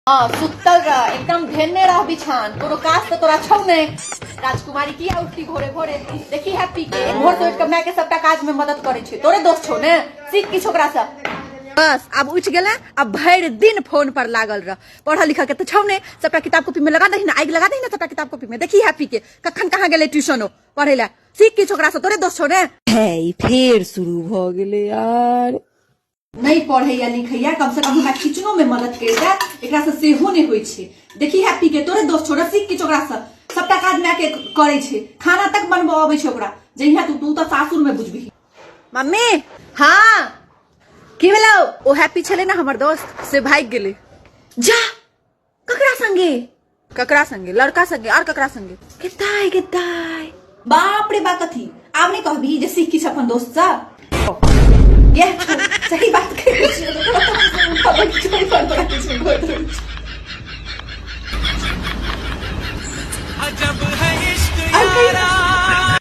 हाँ सुतल रह एकदम धेने रह बिछान तोरो काज तो तोरा छौ ने राजकुमारी की उठती भोरे भोरे देखी हैप्पी के भोर से उठ के माय के सबटा काज में मदद करे छे तोरे दोस्त छौ ने सीख की छोकरा से बस अब उठ गेले अब भर दिन फोन पर लागल रह पढ़ा लिखा के तो छौ ने सबटा किताब कॉपी में लगा दही ना आग लगा दही ना सबटा किताब कॉपी में देखी हैप्पी के कखन कहाँ गेले ट्यूशनो पढ़े ला सीख की छोकरा से तोरे दोस्त छौ ने फिर शुरू भ गेले यार नहीं पढ़े या लिखैया कम से कम हमरा किचनो में मदद करता एकरा से सेहो नहीं होई छे देखी हैप्पी के तोरे दोस्त छोरा सीख की छोकरा से सबटा काज में के करे छे खाना तक बनबो आवे छे ओकरा जहिया तू तो सासुर में बुझबी मम्मी हां की भेलो ओ हैप्पी छले ना हमर दोस्त से भाग गेले जा ककरा संगे लड़का संगे और ककरा संगे केताई बाप रे बा कथी आब नहीं कहबी जे सीख की छ अपन दोस्त सा ये सही बात कर